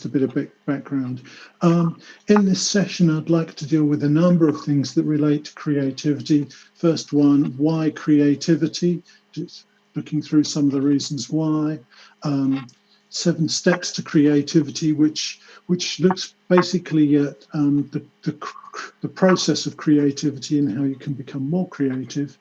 a bit of background. In this session, I'd like to deal with a number of things that relate to creativity. First one, why creativity? Just looking through some of the reasons why. 7 steps to creativity, which looks basically at the process of creativity and how you can become more creative.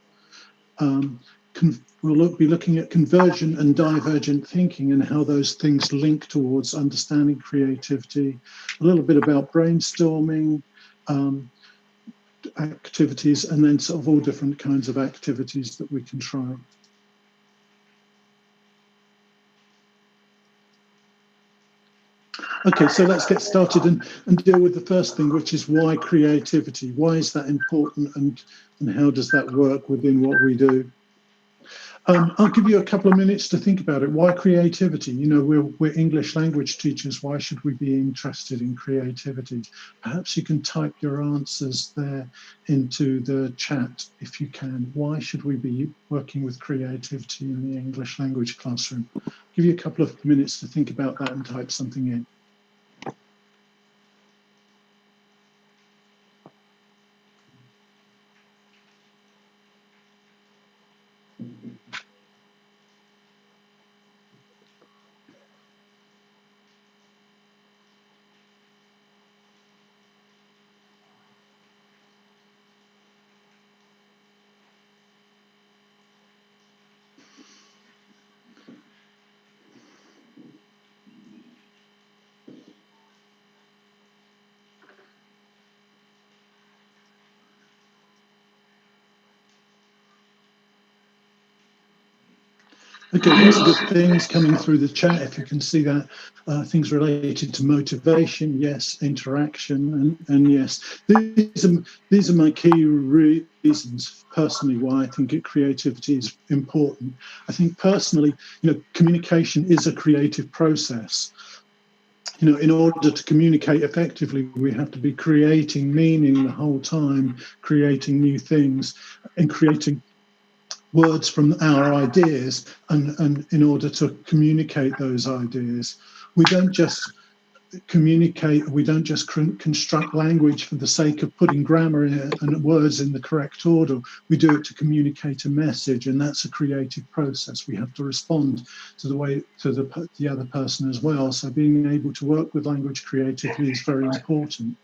We'll be looking at convergent and divergent thinking and how those things link towards understanding creativity. A little bit about brainstorming, activities, and then sort of all different kinds of activities that we can try. Okay, so let's get started and deal with the first thing, which is why creativity. Why is that important, and how does that work within what we do? I'll give you a couple of minutes to think about it. Why creativity? You know, we're English language teachers. Why should we be interested in creativity? Perhaps you can type your answers there into the chat if you can. Why should we be working with creativity in the English language classroom? I'll give you a couple of minutes to think about that and type something in. Okay, lots of good things coming through the chat, if you can see that. Things related to motivation, yes, interaction, and yes. These are my key reasons, personally, why I think creativity is important. I think personally, you know, communication is a creative process. You know, in order to communicate effectively, we have to be creating meaning the whole time, creating new things, and creating words from our ideas, and in order to communicate those ideas. We don't just communicate, we don't just construct language for the sake of putting grammar in it and words in the correct order. We do it to communicate a message, and that's a creative process. We have to respond to the way to the other person as well. So being able to work with language creatively is very important.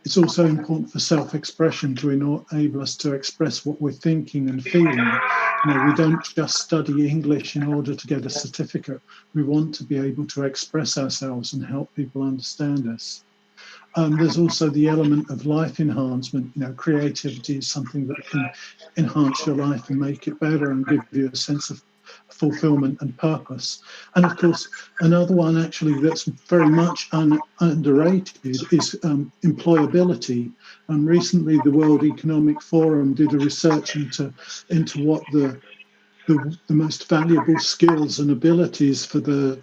It's also important for self-expression to enable us to express what we're thinking and feeling. You know, we don't just study English in order to get a certificate. We want to be able to express ourselves and help people understand us. There's also the element of life enhancement. You know, creativity is something that can enhance your life and make it better and give you a sense of fulfillment and purpose. And of course, another one actually that's very much underrated is employability. And recently, the World Economic Forum did a research into what the most valuable skills and abilities for the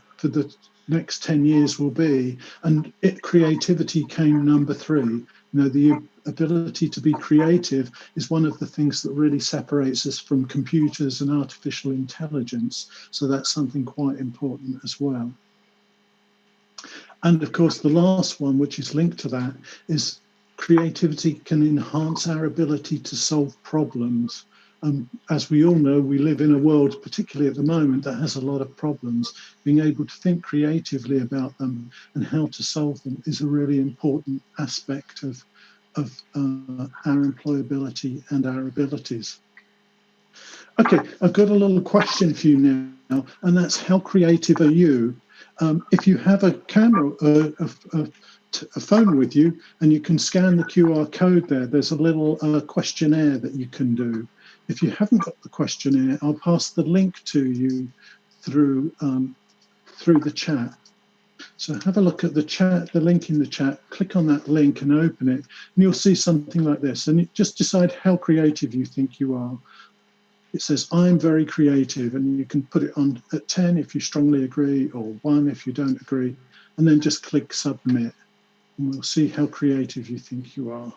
next 10 years will be, and creativity came number 3. You know, the ability to be creative is one of the things that really separates us from computers and artificial intelligence. So that's something quite important as well. And of course, the last one, which is linked to that, is creativity can enhance our ability to solve problems. As we all know, we live in a world, particularly at the moment, that has a lot of problems. Being able to think creatively about them and how to solve them is a really important aspect of our employability and our abilities. Okay, I've got a little question for you now, and that's, how creative are you? If you have a camera, a phone with you, and you can scan the QR code there, there's a little questionnaire that you can do. If you haven't got the questionnaire, I'll pass the link to you through the chat. So have a look at the chat, the link in the chat, click on that link and open it, and you'll see something like this. And just decide how creative you think you are. It says, I'm very creative, and you can put it on at 10 if you strongly agree, or 1 if you don't agree, and then just click submit, and we'll see how creative you think you are.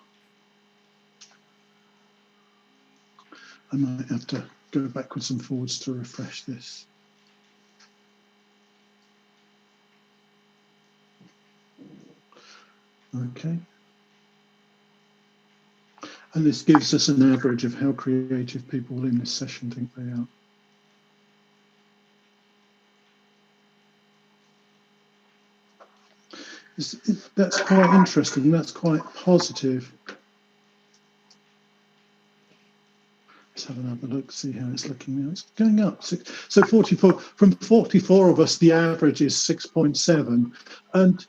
I might have to go backwards and forwards to refresh this. Okay. And this gives us an average of how creative people in this session think they are. That's quite interesting. That's quite positive. Let's have another look, see how it's looking now. It's going up. So 44, from 44 of us, the average is 6.7. And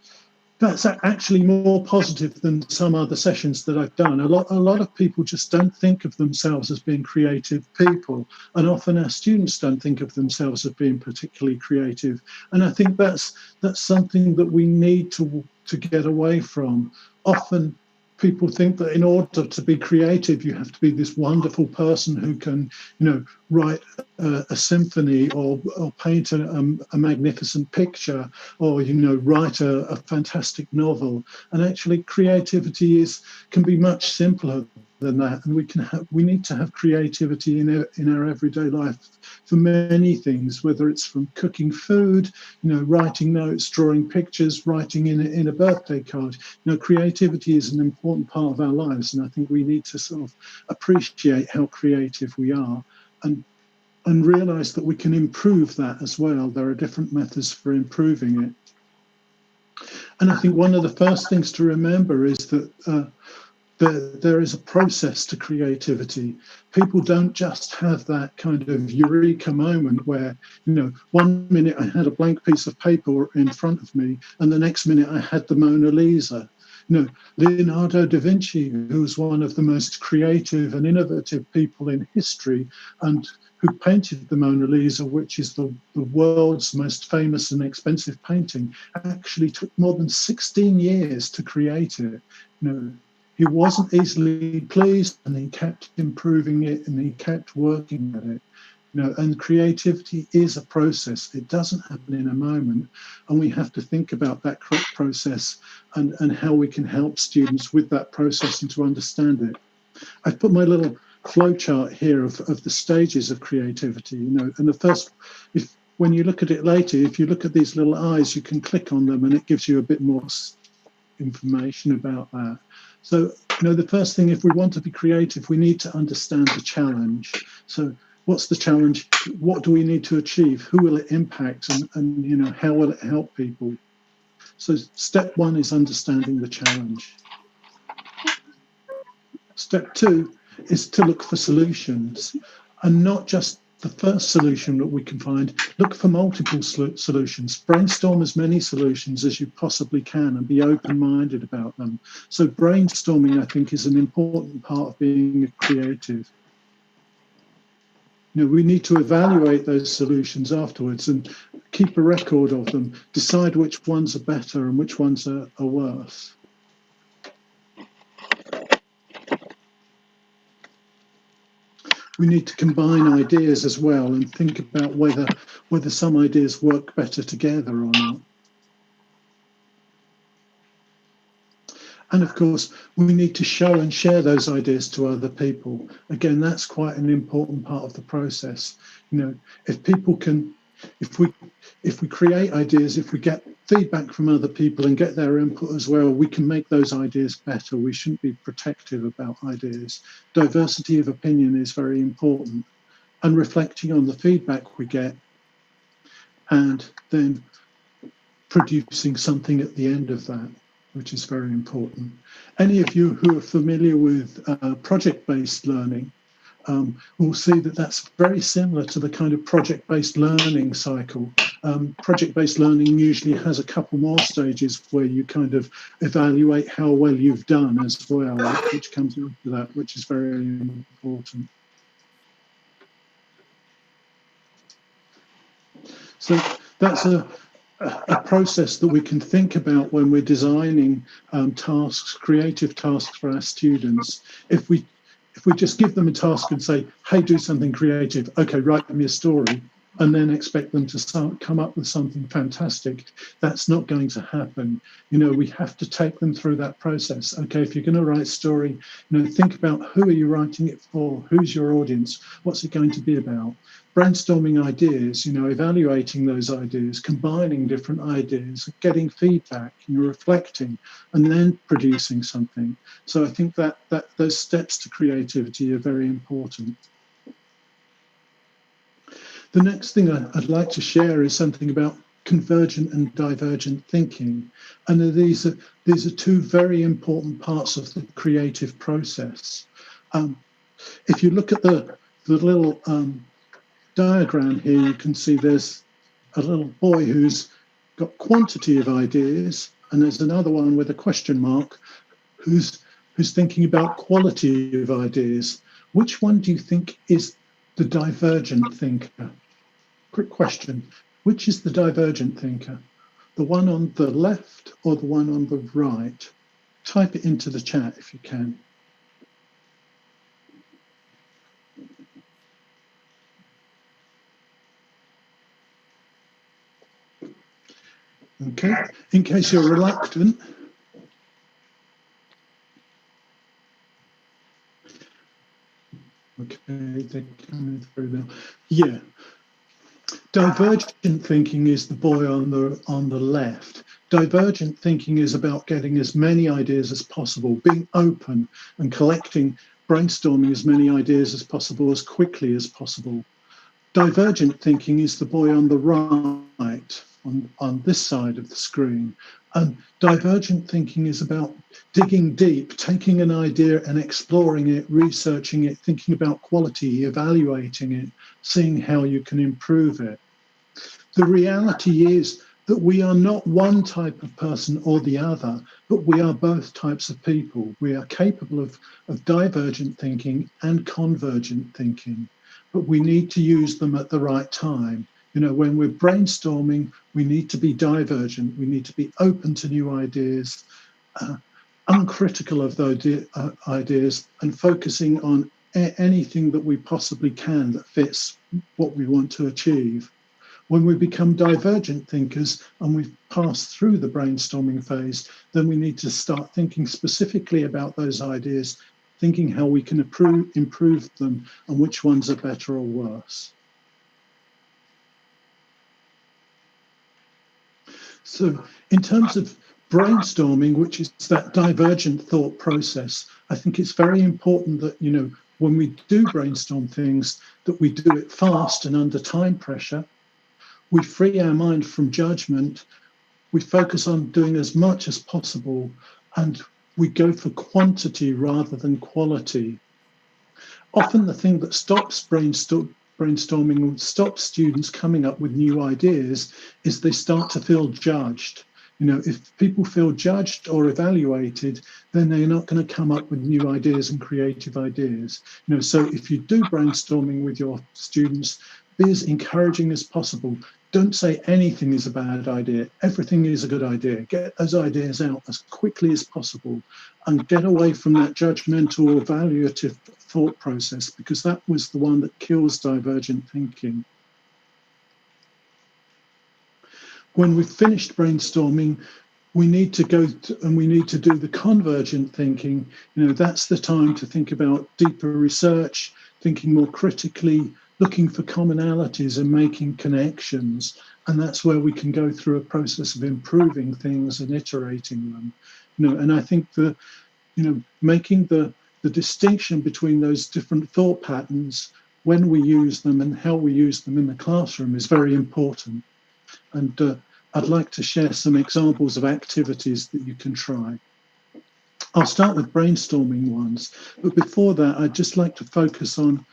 that's actually more positive than some other sessions that I've done. A lot of people just don't think of themselves as being creative people, and often our students don't think of themselves as being particularly creative. And I think that's something that we need to get away from. Often people think that in order to be creative, you have to be this wonderful person who can, write a symphony or paint a magnificent picture, or write a fantastic novel. And actually, creativity can be much simpler than that, and we need to have creativity in our everyday life for many things, whether it's from cooking food, writing notes, drawing pictures, writing in a birthday card. Creativity is an important part of our lives, and I think we need to sort of appreciate how creative we are and realize that we can improve that as well. There are different methods for improving it. And I think one of the first things to remember is that there is a process to creativity. People don't just have that kind of eureka moment where, 1 minute I had a blank piece of paper in front of me and the next minute I had the Mona Lisa. Leonardo da Vinci, who was one of the most creative and innovative people in history and who painted the Mona Lisa, which is the world's most famous and expensive painting, actually took more than 16 years to create it. He wasn't easily pleased, and he kept improving it, and he kept working at it. And creativity is a process. It doesn't happen in a moment, and we have to think about that process and how we can help students with that process and to understand it. I've put my little flow chart here of the stages of creativity. And the first, when you look at it later, if you look at these little eyes, you can click on them, and it gives you a bit more information about that. So, the first thing, if we want to be creative, we need to understand the challenge. So what's the challenge? What do we need to achieve? Who will it impact? And how will it help people? So step one is understanding the challenge. Step two is to look for solutions, and not just the first solution that we can find. Look for multiple solutions. Brainstorm as many solutions as you possibly can and be open-minded about them. So brainstorming, I think, is an important part of being creative. We need to evaluate those solutions afterwards and keep a record of them, decide which ones are better and which ones are worse. We need to combine ideas as well and think about whether some ideas work better together or not. And of course, we need to show and share those ideas to other people. Again, that's quite an important part of the process. If we create ideas, if we get feedback from other people and get their input as well, we can make those ideas better. We shouldn't be protective about ideas. Diversity of opinion is very important, and reflecting on the feedback we get and then producing something at the end of that, which is very important. Any of you who are familiar with project-based learning will see that that's very similar to the kind of project-based learning cycle. Project-based learning usually has a couple more stages where you kind of evaluate how well you've done as well, which comes after that, which is very important. So that's a process that we can think about when we're designing tasks, creative tasks for our students. If we just give them a task and say, hey, do something creative, okay, write me a story, and then expect them to come up with something fantastic, that's not going to happen. We have to take them through that process. Okay, if you're going to write a story, think about who are you writing it for, who's your audience, what's it going to be about. brainstorming ideas, evaluating those ideas, combining different ideas, getting feedback, reflecting, and then producing something. So I think that those steps to creativity are very important. The next thing I'd like to share is something about convergent and divergent thinking. And these are two very important parts of the creative process. If you look at the little diagram here, you can see there's a little boy who's got quantity of ideas, and there's another one with a question mark who's thinking about quality of ideas. Which one do you think is the divergent thinker? Quick question. Which is the divergent thinker? The one on the left or the one on the right? Type it into the chat if you can. Okay, in case you're reluctant. Okay, they're coming through now. Yeah. Divergent thinking is the boy on the left. Divergent thinking is about getting as many ideas as possible, being open and brainstorming as many ideas as possible as quickly as possible. Divergent thinking is the boy on the right, on this side of the screen. And divergent thinking is about digging deep, taking an idea and exploring it, researching it, thinking about quality, evaluating it, seeing how you can improve it. The reality is that we are not one type of person or the other, but we are both types of people. We are capable of divergent thinking and convergent thinking, but we need to use them at the right time. When we're brainstorming, we need to be divergent. We need to be open to new ideas, uncritical of those ideas, and focusing on anything that we possibly can that fits what we want to achieve. When we become divergent thinkers and we've passed through the brainstorming phase, then we need to start thinking specifically about those ideas, thinking how we can improve them and which ones are better or worse. So in terms of brainstorming, which is that divergent thought process, I think it's very important that, when we do brainstorm things, that we do it fast and under time pressure. We free our mind from judgment. We focus on doing as much as possible, and we go for quantity rather than quality. Often the thing that stops brainstorming, stops students coming up with new ideas, is they start to feel judged. If people feel judged or evaluated, then they're not going to come up with new ideas and creative ideas. So if you do brainstorming with your students, be as encouraging as possible. Don't say anything is a bad idea. Everything is a good idea. Get those ideas out as quickly as possible and get away from that judgmental or evaluative thought process, because that was the one that kills divergent thinking. When we've finished brainstorming, we need to go and we need to do the convergent thinking. That's the time to think about deeper research, thinking more critically, looking for commonalities and making connections. And that's where we can go through a process of improving things and iterating them. And I think making the distinction between those different thought patterns, when we use them and how we use them in the classroom, is very important. And I'd like to share some examples of activities that you can try. I'll start with brainstorming ones, but before that, I'd just like to focus on,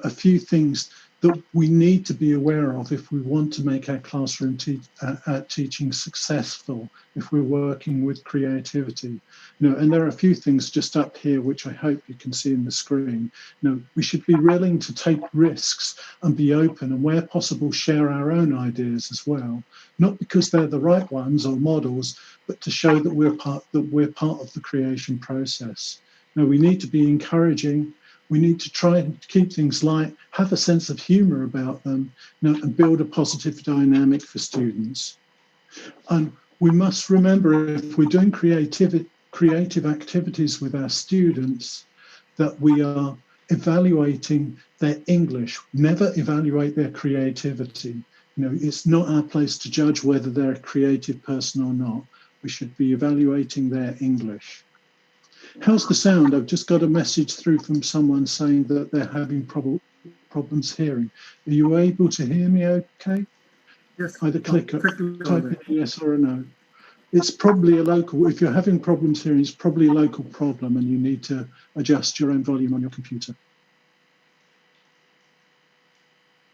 a few things that we need to be aware of if we want to make our classroom teaching successful, if we're working with creativity. And there are a few things just up here which I hope you can see in the screen. We should be willing to take risks and be open, and where possible share our own ideas as well, not because they're the right ones or models, but to show that we're part of the creation process. We need to be encouraging. We need to try and keep things light, have a sense of humor about them, and build a positive dynamic for students. And we must remember, if we're doing creative activities with our students, that we are evaluating their English. Never evaluate their creativity. You know, it's not our place to judge whether they're a creative person or not. We should be evaluating their English. How's the sound? I've just got a message through from someone saying that they're having problems hearing. Are you able to hear me okay? Yes. Either type in a yes or a no. It's probably a local, if you're having problems hearing, it's probably a local problem and you need to adjust your own volume on your computer.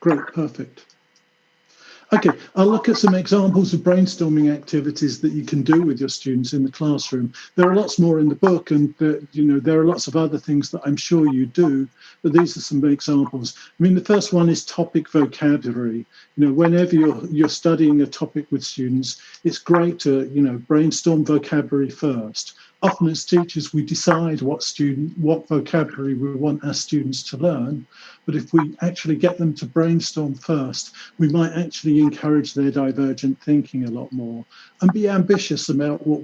Great, perfect. Okay, I'll look at some examples of brainstorming activities that you can do with your students in the classroom. There are lots more in the book, and there are lots of other things that I'm sure you do, but these are some examples. I mean, the first one is topic vocabulary. You know, whenever you're studying a topic with students, it's great to, brainstorm vocabulary first. Often as teachers, we decide what vocabulary we want our students to learn, but if we actually get them to brainstorm first, we might actually encourage their divergent thinking a lot more and be ambitious about what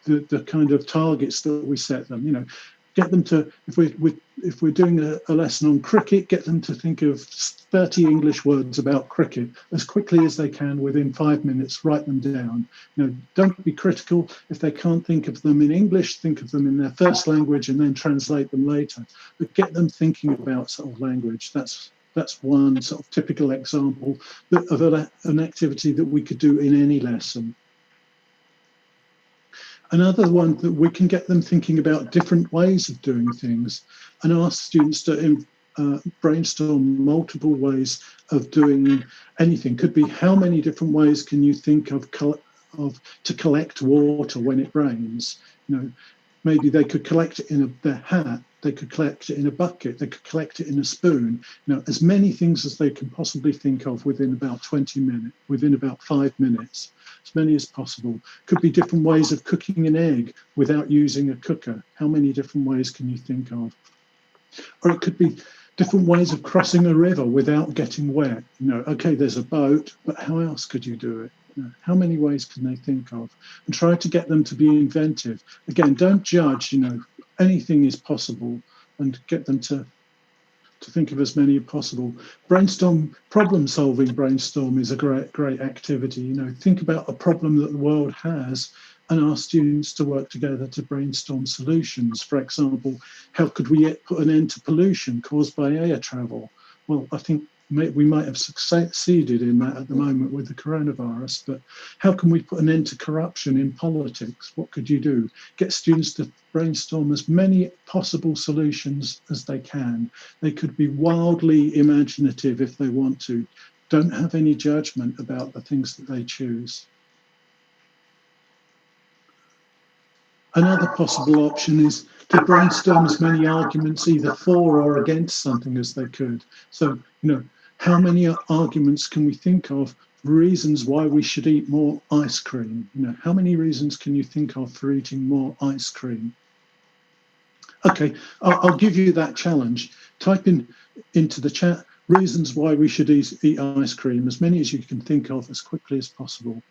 the kind of targets that we set them. You know, get them to, if we're doing a lesson on cricket, get them to think of 30 English words about cricket as quickly as they can within 5 minutes. Write them down. You know, don't be critical if they can't think of them in English. Think of them in their first language and then translate them later. But get them thinking about sort of language. That's one sort of typical example of an activity that we could do in any lesson. Another one that we can get them thinking about different ways of doing things and ask students to brainstorm multiple ways of doing anything. Could be how many different ways can you think of to collect water when it rains? You know, maybe they could collect it in their hat, they could collect it in a bucket, they could collect it in a spoon. You know, as many things as they can possibly think of within about 20 minutes, within about 5 minutes. As many as possible. Could be different ways of cooking an egg without using a cooker. How many different ways can you think of? Or it could be different ways of crossing a river without getting wet. You know, okay, there's a boat, but how else could you do it? You know, how many ways can they think of? And try to get them to be inventive. Again, don't judge, anything is possible, and get them to think of as many as possible. Problem-solving brainstorm is a great activity. You know, think about a problem that the world has and ask students to work together to brainstorm solutions. For example, how could we put an end to pollution caused by air travel? Well, I think we might have succeeded in that at the moment with the coronavirus, but how can we put an end to corruption in politics? What could you do? Get students to brainstorm as many possible solutions as they can. They could be wildly imaginative if they want to. Don't have any judgment about the things that they choose. Another possible option is to brainstorm as many arguments either for or against something as they could. So, how many arguments can we think of reasons why we should eat more ice cream? How many reasons can you think of for eating more ice cream? Okay, I'll give you that challenge. Type into the chat reasons why we should eat ice cream, as many as you can think of as quickly as possible.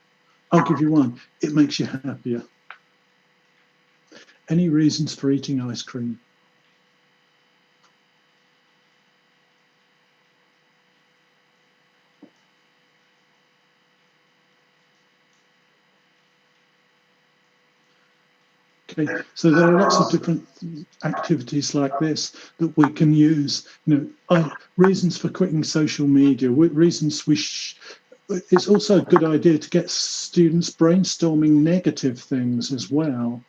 I'll give you one. It makes you happier. Any reasons for eating ice cream? Okay, so there are lots of different activities like this that we can use. Reasons for quitting social media, reasons it's also a good idea to get students brainstorming negative things as well,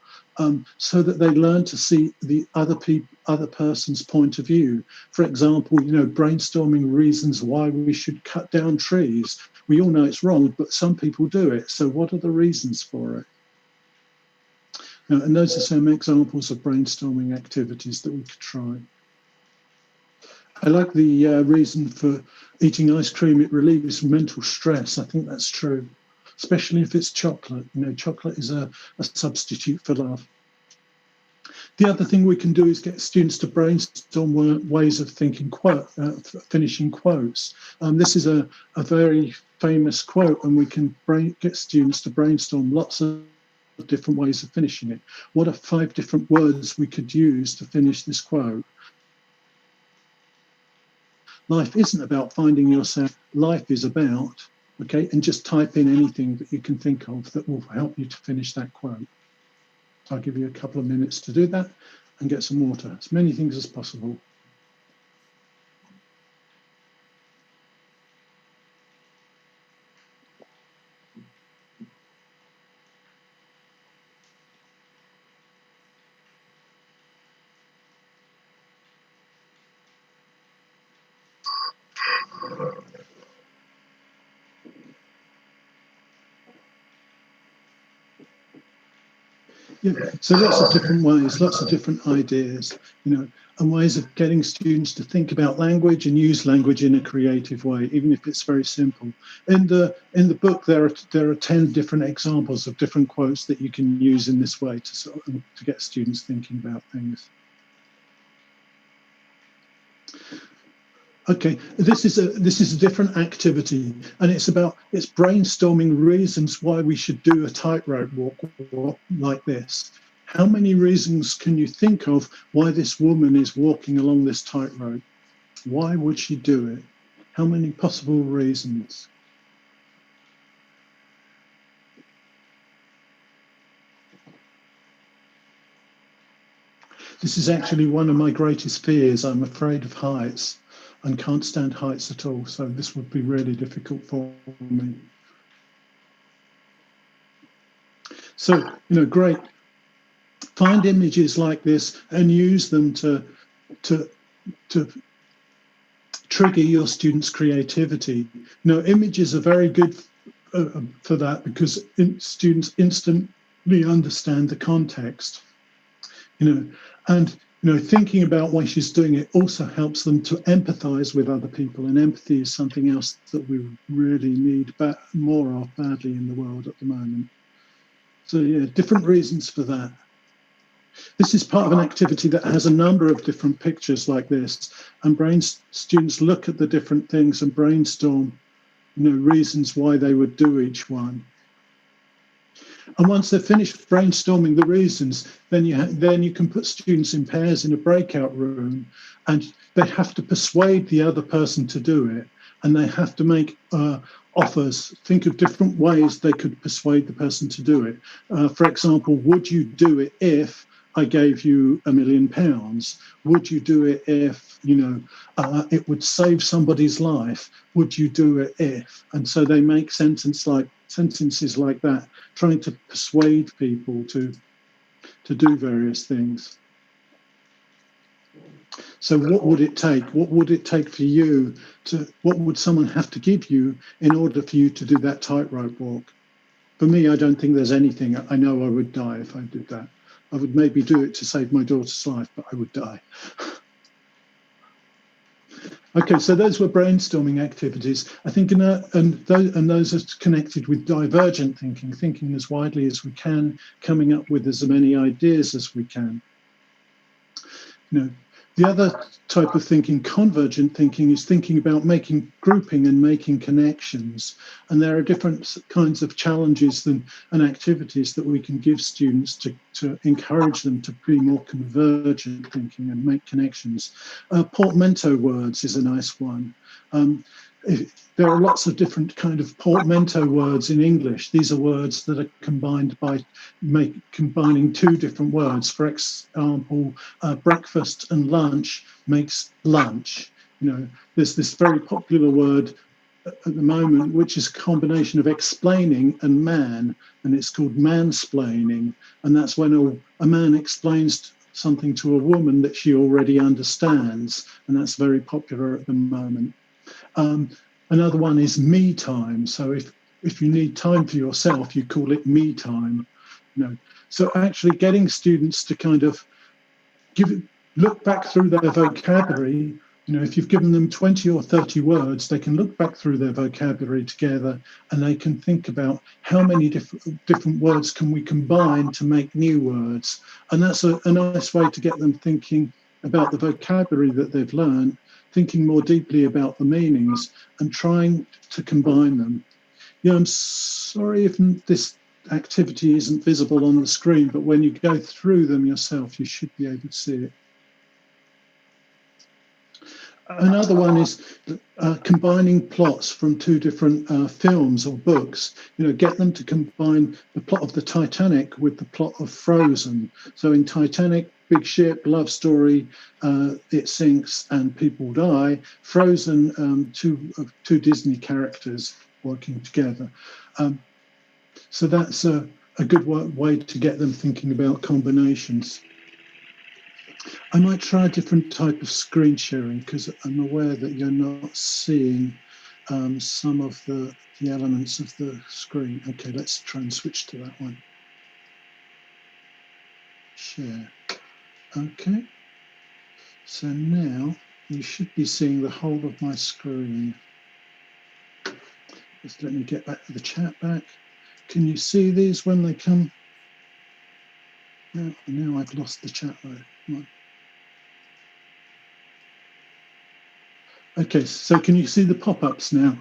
so that they learn to see the other person's point of view. For example, brainstorming reasons why we should cut down trees. We all know it's wrong, but some people do it. So what are the reasons for it? And those are some examples of brainstorming activities that we could try. I like the reason for eating ice cream. It relieves mental stress. I think that's true, especially if it's chocolate. Chocolate is a substitute for love. The other thing we can do is get students to brainstorm ways of finishing quotes. This is a very famous quote, and we can get students to brainstorm lots of different ways of finishing it. What are 5 different words we could use to finish this quote? life isn't about finding yourself. Life is about, okay, and just type in anything that you can think of that will help you to finish that quote. So I'll give you a couple of minutes to do that and get some water, as many things as possible. Yeah, so lots of different ways, lots of different ideas, you know, and ways of getting students to think about language and use language in a creative way, even if it's very simple. In the book, there are 10 different examples of different quotes that you can use in this way to get students thinking about things. Okay, this is a different activity, and it's brainstorming reasons why we should do a tightrope walk like this. How many reasons can you think of why this woman is walking along this tightrope? Why would she do it? How many possible reasons? This is actually one of my greatest fears. I'm afraid of heights and can't stand heights at all. So this would be really difficult for me. So, you know, great. Find images like this and use them to trigger your students' creativity. You know, images are very good for that because students instantly understand the context. You know, and you know, thinking about why she's doing it also helps them to empathize with other people, and empathy is something else that we really need more of badly in the world at the moment. So yeah, different reasons for that. This is part of an activity that has a number of different pictures like this, and students look at the different things and brainstorm, you know, reasons why they would do each one. And once they're finished brainstorming the reasons, then you can put students in pairs in a breakout room, and they have to persuade the other person to do it, and they have to make offers, think of different ways they could persuade the person to do it. For example, would you do it if I gave you £1 million? Would you do it if, you know, it would save somebody's life? Would you do it if? And so they make sentences like that, trying to persuade people to do various things. So what would it take? What would it take for you what would someone have to give you in order for you to do that tightrope walk? For me, I don't think there's anything. I know I would die if I did that. I would maybe do it to save my daughter's life, but I would die. Okay, so those were brainstorming activities. I think, and those are connected with divergent thinking as widely as we can, coming up with as many ideas as we can. You know, the other type of thinking, convergent thinking, is thinking about grouping and making connections. And there are different kinds of challenges and activities that we can give students to encourage them to be more convergent thinking and make connections. Portmanteau words is a nice one. There are lots of different kind of portmanteau words in English. These are words that are combined by combining two different words. For example, breakfast and lunch makes lunch. You know, there's this very popular word at the moment, which is a combination of explaining and man, and it's called mansplaining. And that's when a man explains something to a woman that she already understands, and that's very popular at the moment. Another one is me time. So if you need time for yourself, you call it me time. You know, so actually getting students to kind of look back through their vocabulary. You know, if you've given them 20 or 30 words, they can look back through their vocabulary together, and they can think about how many different words can we combine to make new words. And that's a nice way to get them thinking about the vocabulary that they've learned, thinking more deeply about the meanings and trying to combine them. Yeah, I'm sorry if this activity isn't visible on the screen, but when you go through them yourself, you should be able to see it. Another one is combining plots from two different films or books. Get them to combine the plot of the Titanic with the plot of Frozen. So in Titanic, big ship, love story, it sinks and people die. Frozen, two Disney characters working together. So that's a good way to get them thinking about combinations. I might try a different type of screen sharing because I'm aware that you're not seeing some of the elements of the screen. Okay, let's try and switch to that one. Share. Okay. So now you should be seeing the whole of my screen. Just let me get back to the chat back. Can you see these when they come? No, now I've lost the chat though. Okay, so can you see the pop-ups now?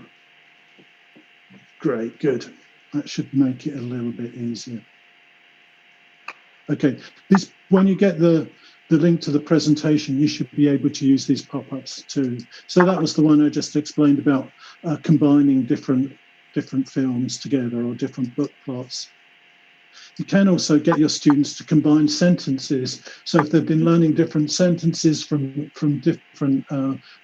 Great, good. That should make it a little bit easier. Okay, when you get the link to the presentation, you should be able to use these pop-ups too. So that was the one I just explained about combining different films together or different book plots. You can also get your students to combine sentences. So if they've been learning different sentences from different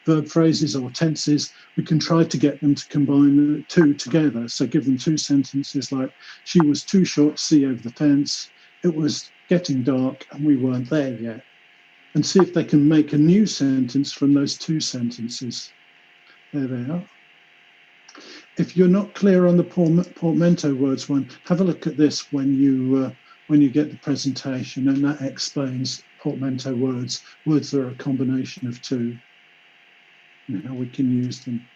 verb phrases or tenses, we can try to get them to combine the two together. So give them two sentences like, she was too short to see over the fence, it was getting dark and we weren't there yet. And see if they can make a new sentence from those two sentences. There they are. If you're not clear on the portmanteau words one, have a look at this when you get the presentation, and that explains portmanteau words. Words are a combination of two, and how we can use them.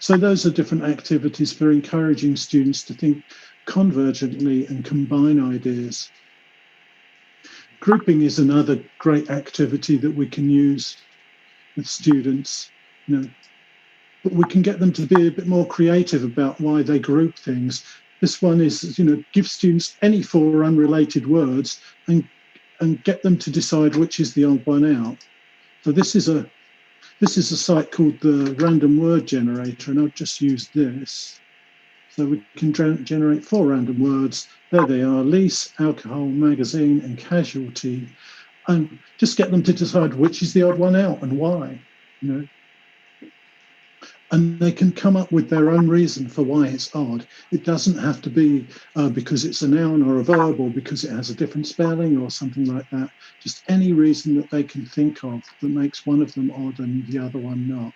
So those are different activities for encouraging students to think convergently and combine ideas. Grouping is another great activity that we can use with students. But we can get them to be a bit more creative about why they group things. This one is, give students any 4 unrelated words and get them to decide which is the odd one out. So this is a site called the Random Word Generator, and I'll just use this. So we can generate 4 random words. There they are: lease, alcohol, magazine, and casualty, and just get them to decide which is the odd one out and why. And they can come up with their own reason for why it's odd. It doesn't have to be because it's a noun or a verb or because it has a different spelling or something like that. Just any reason that they can think of that makes one of them odd and the other one not.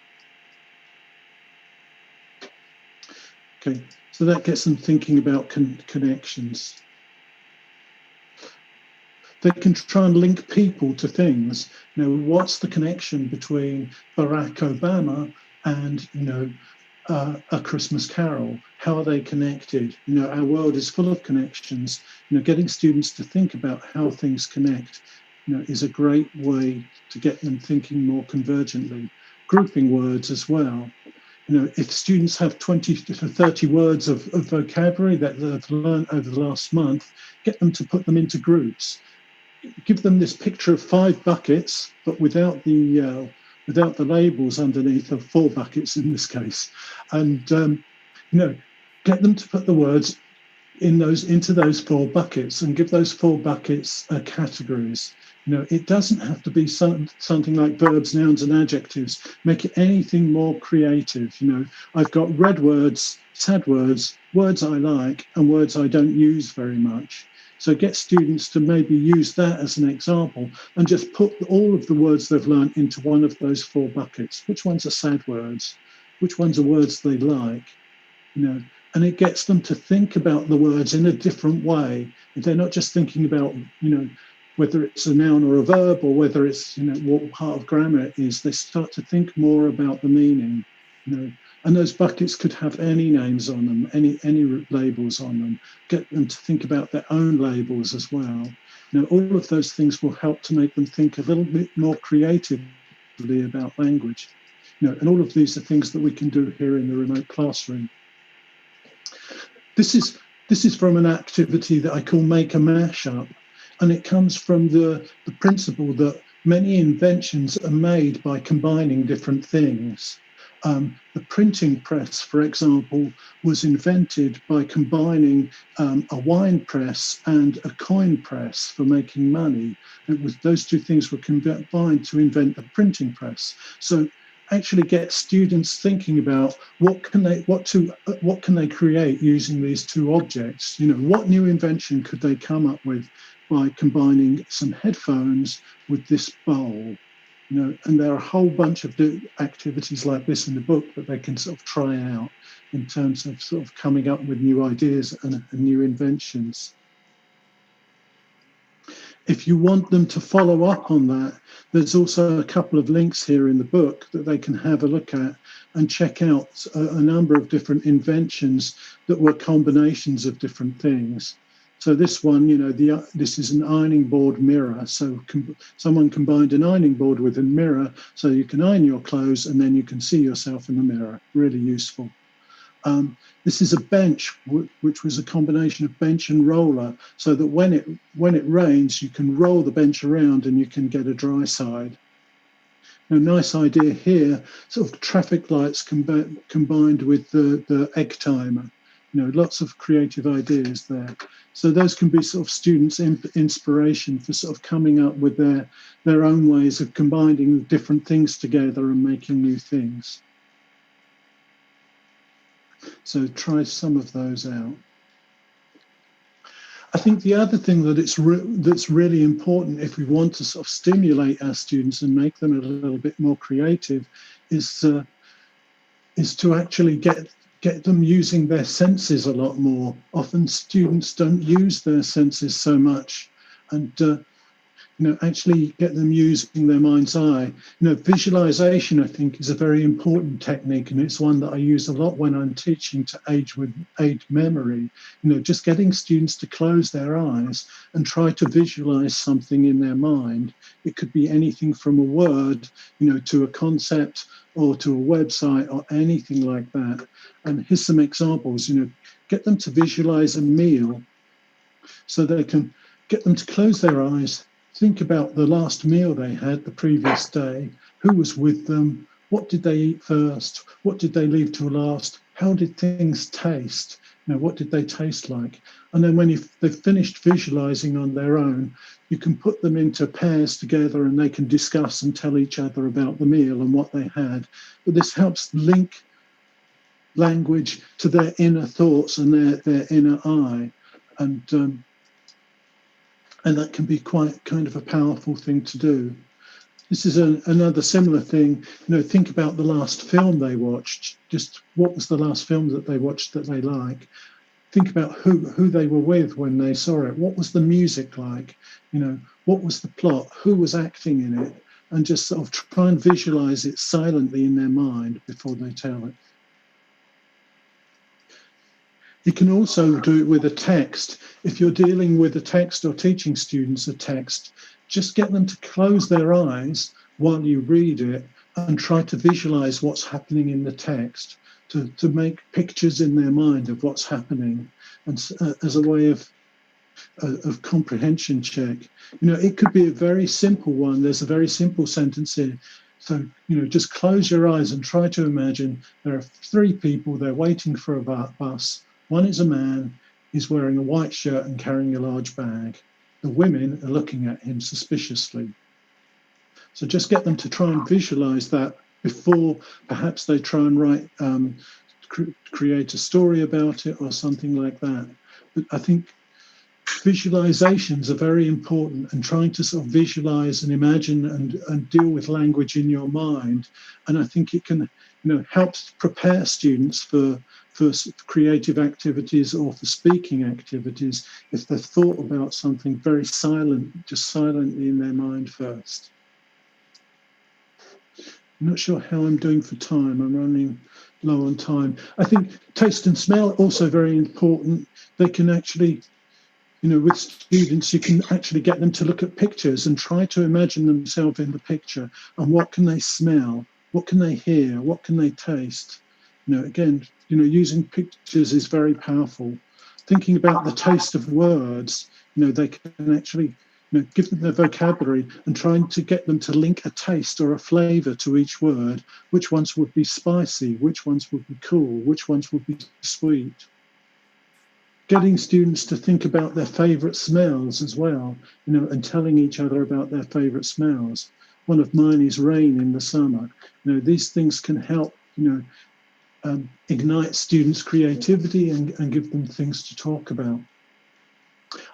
Okay, so that gets them thinking about connections. They can try and link people to things. What's the connection between Barack Obama and A Christmas Carol? How are they connected? Our world is full of connections. Getting students to think about how things connect is a great way to get them thinking more convergently. Grouping words as well. If students have 20 to 30 words of vocabulary that they've learned over the last month, get them to put them into groups. Give them this picture of 5 buckets, but without the labels underneath, of 4 buckets in this case, and get them to put the words into those 4 buckets and give those 4 buckets categories. It doesn't have to be something like verbs, nouns, and adjectives. Make it anything more creative. I've got red words, sad words, words I like, and words I don't use very much. So get students to maybe use that as an example and just put all of the words they've learned into one of those 4 buckets. Which ones are sad words? Which ones are words they like? And it gets them to think about the words in a different way. They're not just thinking about, whether it's a noun or a verb or whether it's, what part of grammar it is. They start to think more about the meaning, And those buckets could have any names on them, any labels on them. Get them to think about their own labels as well. All of those things will help to make them think a little bit more creatively about language. And all of these are things that we can do here in the remote classroom. This is from an activity that I call Make a Mashup, and it comes from the principle that many inventions are made by combining different things. The printing press, for example, was invented by combining a wine press and a coin press for making money. Those two things were combined to invent the printing press. So actually get students thinking about what can they create using these two objects. What new invention could they come up with by combining some headphones with this bowl? And there are a whole bunch of activities like this in the book that they can sort of try out in terms of sort of coming up with new ideas and new inventions. If you want them to follow up on that, there's also a couple of links here in the book that they can have a look at and check out a number of different inventions that were combinations of different things. So this one, this is an ironing board mirror. So someone combined an ironing board with a mirror so you can iron your clothes and then you can see yourself in the mirror. Really useful. This is a bench, which was a combination of bench and roller, so that when it rains, you can roll the bench around and you can get a dry side. A nice idea here, sort of traffic lights combined with the egg timer. Lots of creative ideas there. So those can be sort of students' inspiration for sort of coming up with their own ways of combining different things together and making new things. So try some of those out. I think the other thing that's really important if we want to sort of stimulate our students and make them a little bit more creative is to actually get them using their senses a lot more. Often students don't use their senses so much, and actually get them using their mind's eye. Visualization, I think, is a very important technique, and it's one that I use a lot when I'm teaching to aid memory. Just getting students to close their eyes and try to visualize something in their mind. It could be anything from a word, to a concept or to a website or anything like that. And here's some examples. Get them to visualize a meal so they can get them to close their eyes. Think about the last meal they had the previous day, who was with them, what did they eat first, what did they leave to last, how did things taste, what did they taste like? And then when they've finished visualizing on their own, you can put them into pairs together and they can discuss and tell each other about the meal and what they had. But this helps link language to their inner thoughts and their inner eye. And that can be quite kind of a powerful thing to do. This is another similar thing. Think about the last film they watched. Just what was the last film that they watched that they like? Think about who they were with when they saw it. What was the music like? What was the plot? Who was acting in it? And just sort of try and visualize it silently in their mind before they tell it. You can also do it with a text. If you're dealing with a text or teaching students a text, just get them to close their eyes while you read it and try to visualize what's happening in the text, to make pictures in their mind of what's happening, and as a way of comprehension check. It could be a very simple one. There's a very simple sentence here. So, just close your eyes and try to imagine there are 3 people, they're waiting for a bus. One is a man, he's wearing a white shirt and carrying a large bag. The women are looking at him suspiciously. So just get them to try and visualize that before perhaps they try and write, create a story about it or something like that. But I think visualizations are very important, and trying to sort of visualize and imagine and deal with language in your mind. And I think it can, help prepare students for creative activities or for speaking activities if they've thought about something very just silently in their mind first. I'm not sure how I'm doing for time. I'm running low on time. I think taste and smell also very important. They can actually, with students, you can actually get them to look at pictures and try to imagine themselves in the picture. And what can they smell? What can they hear? What can they taste? Again, using pictures is very powerful. Thinking about the taste of words, they can actually give them their vocabulary and trying to get them to link a taste or a flavour to each word. Which ones would be spicy? Which ones would be cool? Which ones would be sweet? Getting students to think about their favourite smells as well, and telling each other about their favourite smells. One of mine is rain in the summer. These things can help, ignite students' creativity and give them things to talk about.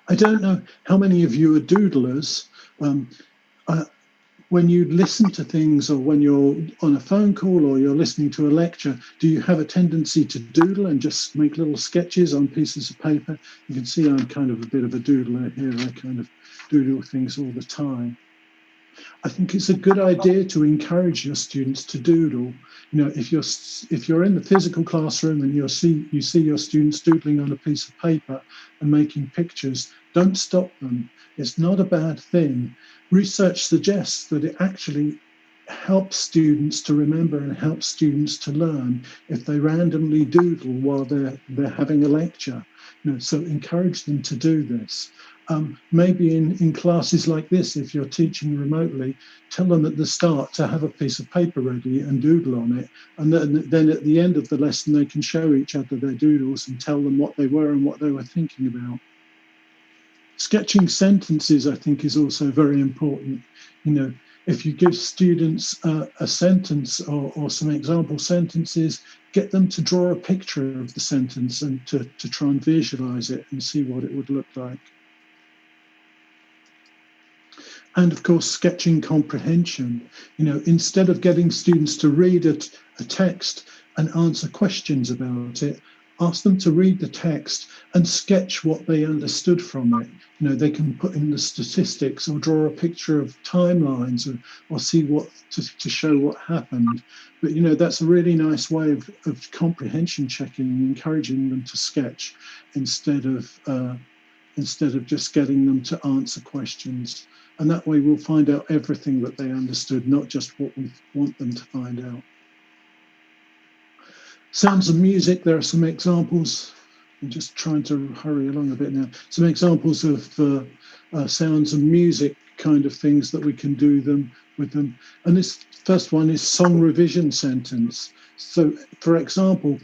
I don't know how many of you are doodlers. When you listen to things, or when you're on a phone call or you're listening to a lecture, do you have a tendency to doodle and just make little sketches on pieces of paper? You can see I'm kind of a bit of a doodler here. I kind of doodle things all the time. I think it's a good idea to encourage your students to doodle. If you're in the physical classroom and you see your students doodling on a piece of paper and making pictures, don't stop them. It's not a bad thing. Research suggests that it actually helps students to remember and helps students to learn if they randomly doodle while they're having a lecture. So encourage them to do this. Maybe in classes like this, if you're teaching remotely, tell them at the start to have a piece of paper ready and doodle on it. And then at the end of the lesson, they can show each other their doodles and tell them what they were and what they were thinking about. Sketching sentences, I think, is also very important. If you give students a sentence or some example sentences, get them to draw a picture of the sentence and to try and visualize it and see what it would look like. And of course, sketching comprehension. Instead of getting students to read a text and answer questions about it, ask them to read the text and sketch what they understood from it. They can put in the statistics or draw a picture of timelines or see what to show what happened. But that's a really nice way of comprehension checking, encouraging them to sketch instead of just getting them to answer questions. And that way we'll find out everything that they understood, not just what we want them to find out. Sounds of music, there are some examples. I'm just trying to hurry along a bit now. Some examples of sounds of music kind of things that we can do with them. And this first one is song revision sentence. So, for example,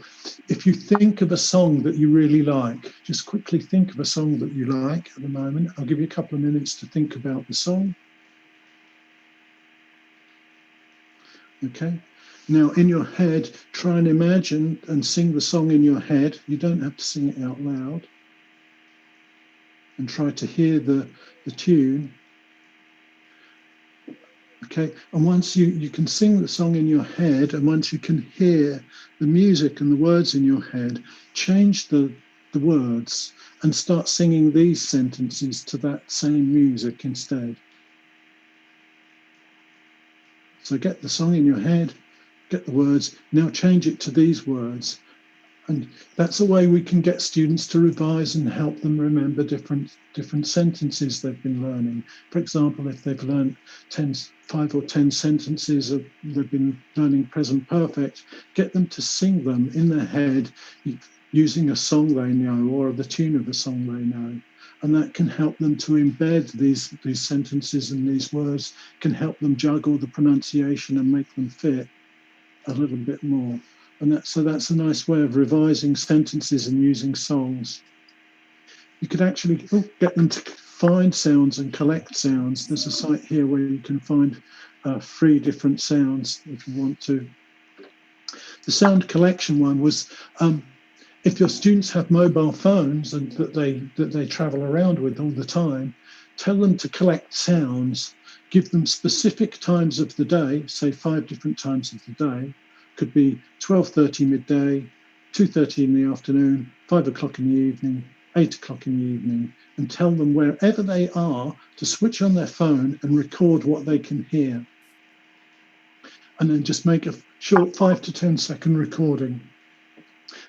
if you think of a song that you really like, just quickly think of a song that you like at the moment. I'll give you a couple of minutes to think about the song. Okay. Now, in your head, try and imagine and sing the song in your head. You don't have to sing it out loud. And try to hear the tune. Okay, and once you can sing the song in your head, and once you can hear the music and the words in your head, change the words and start singing these sentences to that same music instead. So get the song in your head, get the words, now change it to these words. And that's a way we can get students to revise and help them remember different sentences they've been learning. For example, if they've learned 5 or 10 sentences, they've been learning present perfect, get them to sing them in their head using a song they know or the tune of a song they know. And that can help them to embed these sentences and these words, can help them juggle the pronunciation and make them fit a little bit more. And so that's a nice way of revising sentences and using songs. You could actually get them to find sounds and collect sounds. There's a site here where you can find 3 different sounds if you want to. The sound collection one was if your students have mobile phones and that they travel around with all the time, tell them to collect sounds, give them specific times of the day, say 5 different times of the day. Could be 12:30 midday, 2:30 in the afternoon, 5 o'clock in the evening, 8 o'clock in the evening, and tell them wherever they are to switch on their phone and record what they can hear. And then just make a short 5 to 10 second recording.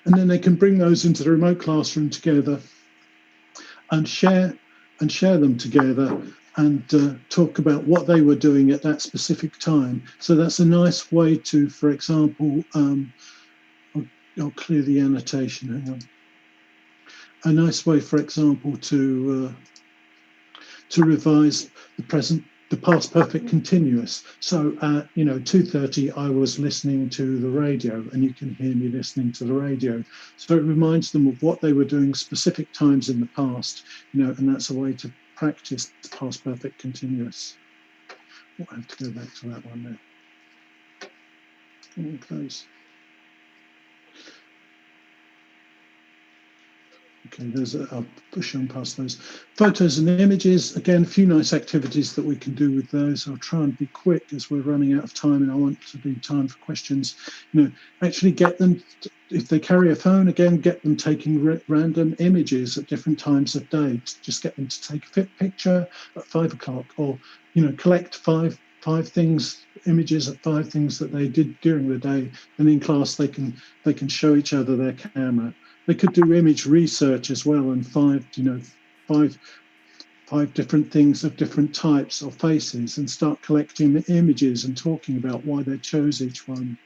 And then they can bring those into the remote classroom together and share them together and talk about what they were doing at that specific time. So that's a nice way to, for example, I'll clear the annotation, hang on. A nice way, for example, to to revise the past perfect continuous. So at 2:30, I was listening to the radio, and you can hear me listening to the radio. So it reminds them of what they were doing specific times in the past, and that's a way to practice past perfect continuous. I have to go back to that one now. Come on, close. Okay, I'll push on past those. Photos and images, again, a few nice activities that we can do with those. I'll try and be quick as we're running out of time and I want to leave time for questions. Actually get them, if they carry a phone, again, get them taking random images at different times of day. Just get them to take a picture at 5 o'clock, or, collect five things, images of 5 things that they did during the day. And in class, they can show each other their camera. They could do image research as well, and five different things of different types or faces, and start collecting the images and talking about why they chose each one.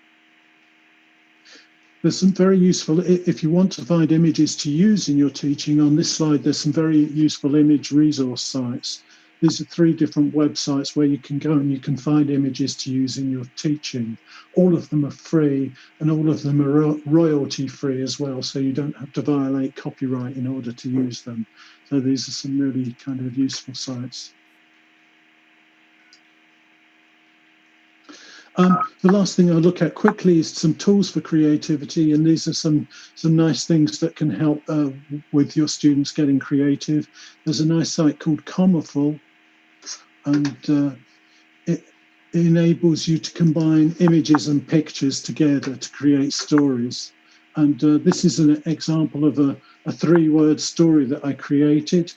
There's some very useful, if you want to find images to use in your teaching, on this slide, there's some very useful image resource sites. These are 3 different websites where you can go and you can find images to use in your teaching. All of them are free, and all of them are royalty free as well, so you don't have to violate copyright in order to use them. So these are some really kind of useful sites. The last thing I'll look at quickly is some tools for creativity, and these are some nice things that can help with your students getting creative. There's a nice site called Comaful, and it enables you to combine images and pictures together to create stories. And this is an example of a 3-word story that I created.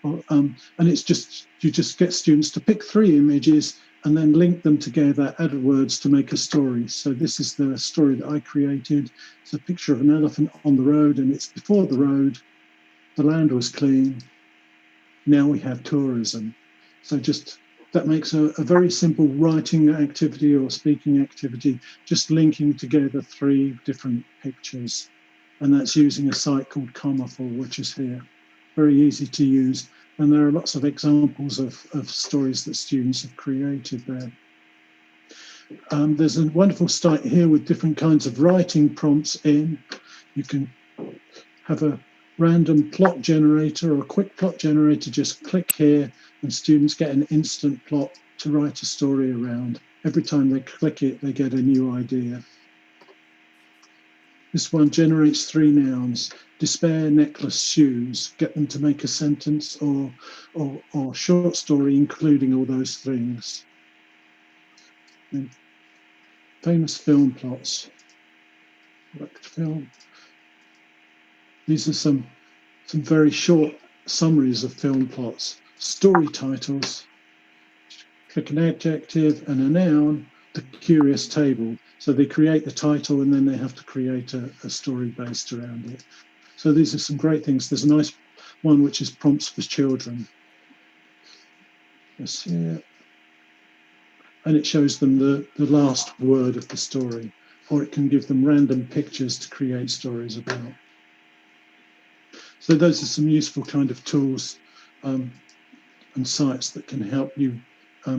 And it's you just get students to pick 3 images and then link them together, add words to make a story. So this is the story that I created. It's a picture of an elephant on the road, and it's before the road. The land was clean. Now we have tourism. So that makes a very simple writing activity or speaking activity, just linking together 3 different pictures. And that's using a site called Comaful, which is here. Very easy to use. And there are lots of examples of stories that students have created there. There's a wonderful site here with different kinds of writing prompts in. You can have a random plot generator or a quick plot generator, just click here, and students get an instant plot to write a story around. Every time they click it, they get a new idea. This one generates 3 nouns: despair, necklace, shoes. Get them to make a sentence or short story including all those things. And famous film plots. Select film. These are some very short summaries of film plots. Story titles. Click an adjective and a noun. The curious table. So they create the title and then they have to create a story based around it. So these are some great things. There's a nice one which is prompts for children. Yes, yeah. And it shows them the last word of the story, or it can give them random pictures to create stories about. So those are some useful kind of tools and sites that can help you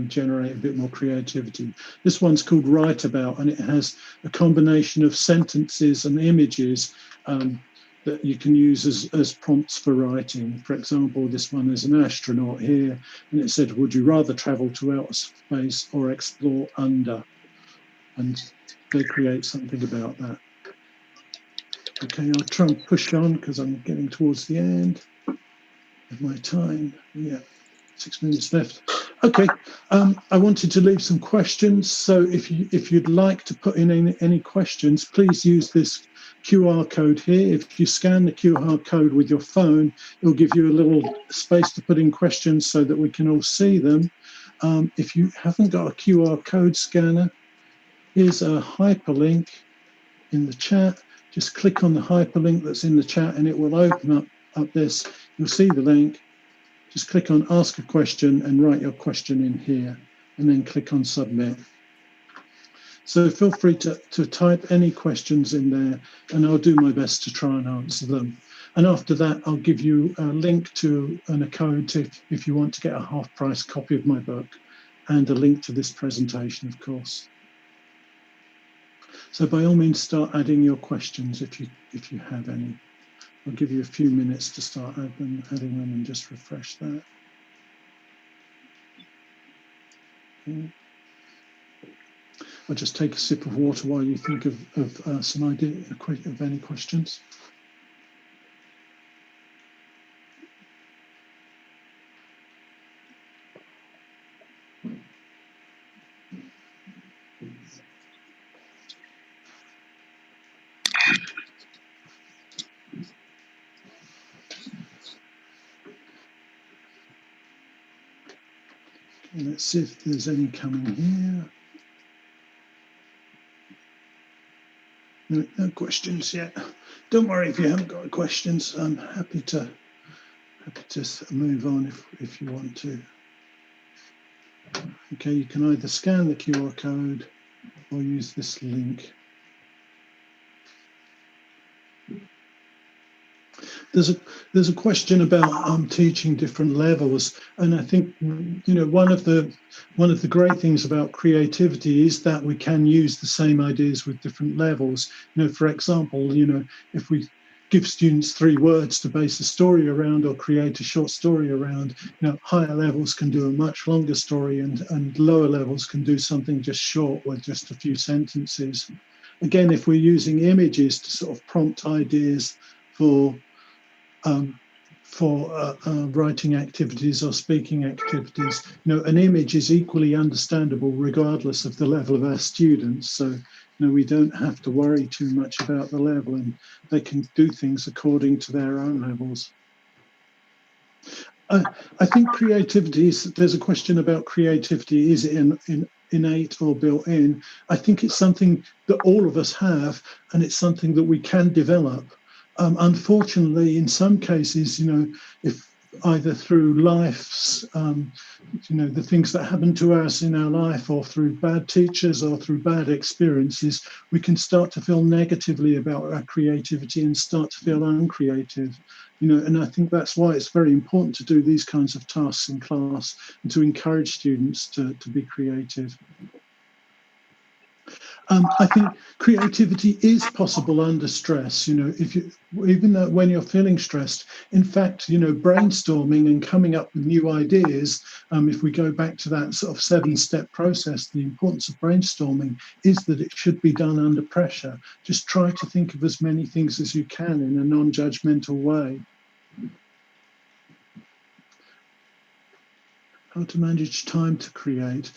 generate a bit more creativity. This one's called Write About, and it has a combination of sentences and images that you can use as prompts for writing. For example, this one is an astronaut here, and it said, would you rather travel to outer space or explore under? And they create something about that. Okay, I'll try and push on because I'm getting towards the end of my time. Yeah, 6 minutes left. Okay, I wanted to leave some questions. So if you'd like to put in any questions, please use this QR code here. If you scan the QR code with your phone, it'll give you a little space to put in questions so that we can all see them. If you haven't got a QR code scanner, here's a hyperlink in the chat. Just click on the hyperlink that's in the chat and it will open up this. You'll see the link. Just click on ask a question and write your question in here and then click on submit. So feel free to type any questions in there and I'll do my best to try and answer them. And after that, I'll give you a link to and a code if you want to get a half-price copy of my book, and a link to this presentation, of course. So by all means, start adding your questions if you have any. I'll give you a few minutes to start adding them and just refresh that. Okay. I'll just take a sip of water while you think of some idea of any questions. Okay, let's see if there's any coming here. No questions yet. Don't worry if you haven't got questions. I'm happy to move on if you want to. Okay, you can either scan the QR code or use this link. There's a question about teaching different levels, and I think one of the great things about creativity is that we can use the same ideas with different levels. For example, if we give students 3 words to base a story around or create a short story around, higher levels can do a much longer story, and lower levels can do something just short with just a few sentences. Again, if we're using images to sort of prompt ideas for writing activities or speaking activities, an image is equally understandable regardless of the level of our students. So, we don't have to worry too much about the level, and they can do things according to their own levels. I think creativity there's a question about creativity. Is it innate or built in? I think it's something that all of us have, and it's something that we can develop. Unfortunately, in some cases, if either through life's, the things that happen to us in our life, or through bad teachers or through bad experiences, we can start to feel negatively about our creativity and start to feel uncreative. And I think that's why it's very important to do these kinds of tasks in class and to encourage students to be creative. I think creativity is possible under stress. Even though when you're feeling stressed, in fact, brainstorming and coming up with new ideas. If we go back to that sort of 7-step process, the importance of brainstorming is that it should be done under pressure. Just try to think of as many things as you can in a non-judgmental way. How to manage time to create.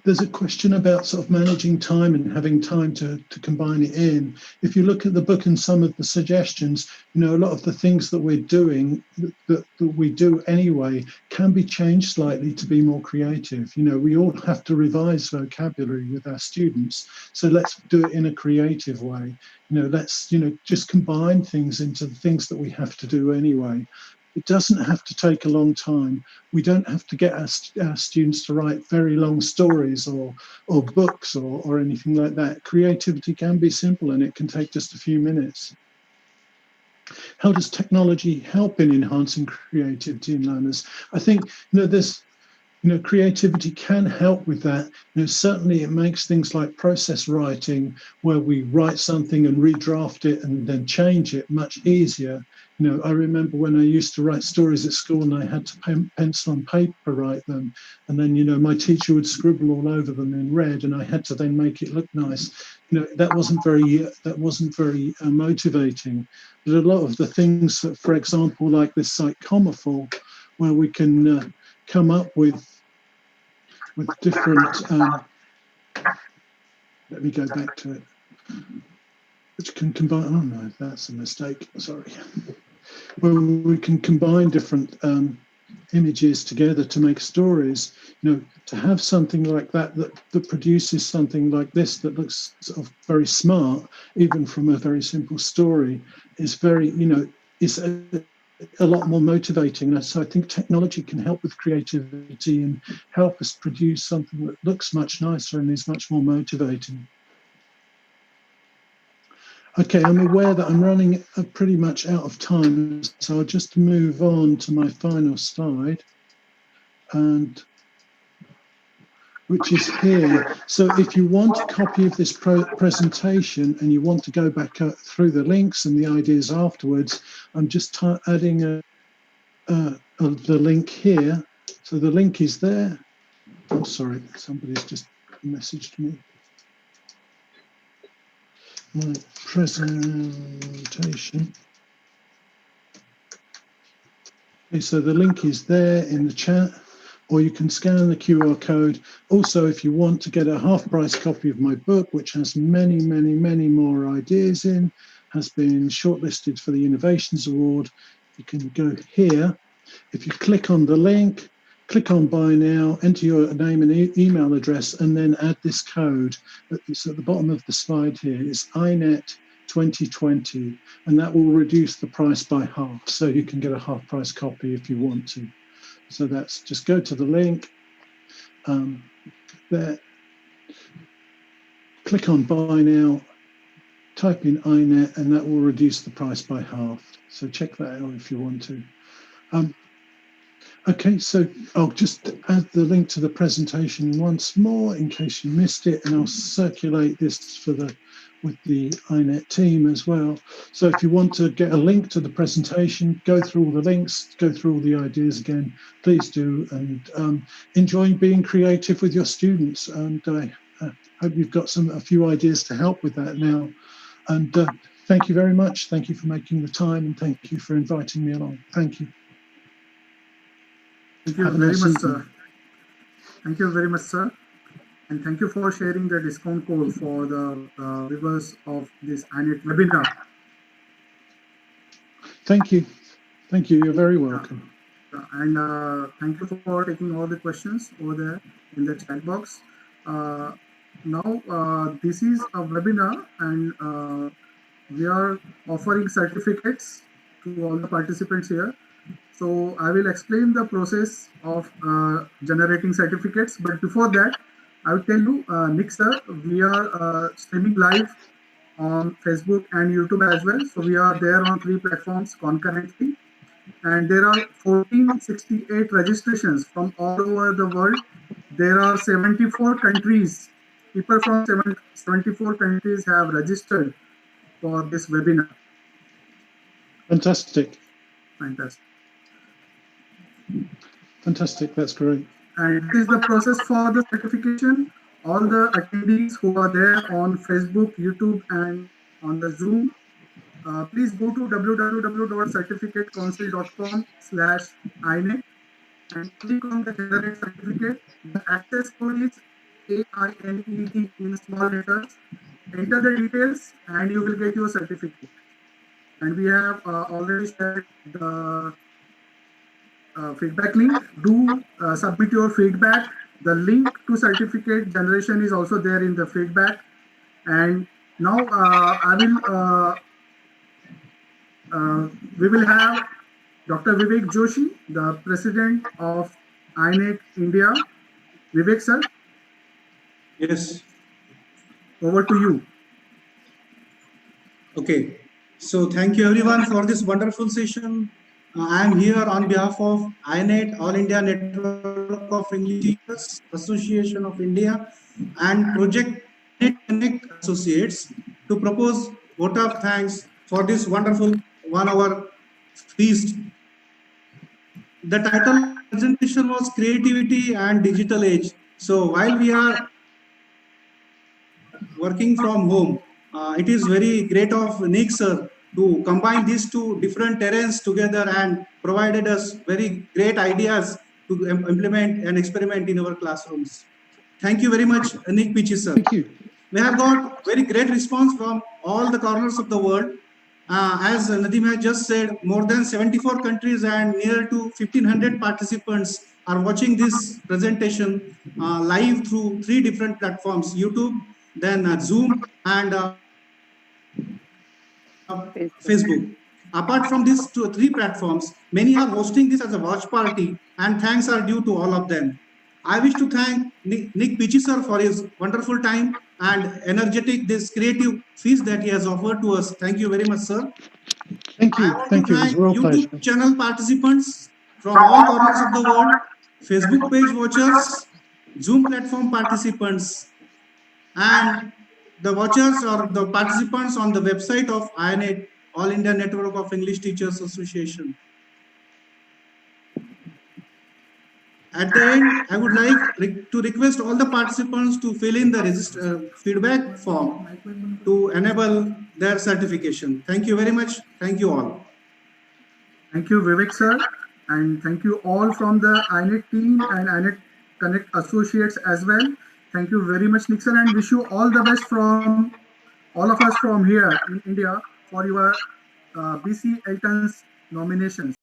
There's a question about sort of managing time and having time to combine it in. If you look at the book and some of the suggestions, a lot of the things that we're doing, that we do anyway, can be changed slightly to be more creative. We all have to revise vocabulary with our students. So let's do it in a creative way. Let's, just combine things into the things that we have to do anyway. It doesn't have to take a long time. We don't have to get our students to write very long stories or books or anything like that. Creativity can be simple, and it can take just a few minutes. How does technology help in enhancing creativity in learners? I think there's creativity can help with that. Certainly it makes things like process writing, where we write something and redraft it and then change it, much easier. I remember when I used to write stories at school and I had to pencil and paper write them, and then my teacher would scribble all over them in red, and I had to then make it look nice. That wasn't very motivating. But a lot of the things that, for example, like this site Comafor, where we can come up with different. Let me go back to it. Which can combine. Oh no, that's a mistake. Sorry. Where we can combine different images together to make stories. To have something like that produces something like this that looks sort of very smart, even from a very simple story, is very, is a lot more motivating. So I think technology can help with creativity and help us produce something that looks much nicer and is much more motivating. Okay, I'm aware that I'm running pretty much out of time, so I'll just move on to my final slide, and which is here. So if you want a copy of this presentation and you want to go back through the links and the ideas afterwards, I'm just adding the link here. So the link is there. Oh, sorry, somebody's just messaged me. My presentation. Okay, so the link is there in the chat, or you can scan the QR code. Also, if you want to get a half-price copy of my book, which has many, many, many more ideas in, has been shortlisted for the Innovations Award, you can go here. If you click on the link, click on Buy Now, enter your name and email address, and then add this code. It's at the bottom of the slide here. It's AINET 2020, and that will reduce the price by half. So you can get a half-price copy if you want to. So that's just go to the link there, click on Buy Now, type in AINET, and that will reduce the price by half. So check that out if you want to. Okay, so I'll just add the link to the presentation once more in case you missed it, and I'll circulate this for with the AINET team as well. So if you want to get a link to the presentation, go through all the links, go through all the ideas again, please do, and enjoy being creative with your students. And I hope you've got a few ideas to help with that now. And thank you very much. Thank you for making the time, and thank you for inviting me along. Thank you. Thank you very much, sir. Thank you very much, sir. And thank you for sharing the discount code for the viewers of this AINET webinar. Thank you. Thank you. You're very welcome. And thank you for taking all the questions over there in the chat box. Now, this is a webinar, and we are offering certificates to all the participants here. So I will explain the process of generating certificates. But before that, I will tell you, Nik sir, we are streaming live on Facebook and YouTube as well. So we are there on 3 platforms concurrently. And there are 1468 registrations from all over the world. There are 74 countries. People from 74 countries have registered for this webinar. Fantastic. Fantastic. Fantastic, that's great. And this is the process for the certification. All the attendees who are there on Facebook, YouTube, and on the Zoom, please go to www.certificatecouncil.com/AINET and click on the generate certificate. The access code is AINET in small letters. Enter the details and you will get your certificate. And we have already shared the feedback link. Do submit your feedback. The link to certificate generation is also there in the feedback. And now we will have Dr. Vivek Joshi, the President of AINET India. Vivek sir. Yes. Over to you. Okay. So thank you everyone for this wonderful session. I am here on behalf of AINET, All India Network of English Teachers Association of India, and Project Connect Associates to propose vote of thanks for this wonderful 1-hour feast. The title of the presentation was Creativity and Digital Age. So while we are working from home, it is very great of Nik sir to combine these 2 different terrains together and provided us very great ideas to implement and experiment in our classrooms. Thank you very much, Nik Peachey sir. Thank you. We have got very great response from all the corners of the world. As Nadeem has just said, more than 74 countries and near to 1500 participants are watching this presentation live through 3 different platforms, YouTube, then Zoom, and Facebook. Apart from these 3 platforms, many are hosting this as a watch party, and thanks are due to all of them. I wish to thank Nik Peachey sir for his wonderful time and energetic, this creative feast that he has offered to us. Thank you very much, sir. Thank I you. want Thank to you. It was thank a real pleasure. YouTube channel participants from all corners of the world, Facebook page watchers, Zoom platform participants, and the watchers or the participants on the website of AINET, All India Network of English Teachers Association. At the end, I would like to request all the participants to fill in the feedback form to enable their certification. Thank you very much. Thank you all. Thank you, Vivek sir, and thank you all from the AINET team and AINET Connect Associates as well. Thank you very much, Nik sir, and wish you all the best from all of us from here in India for your BC Elton's nominations.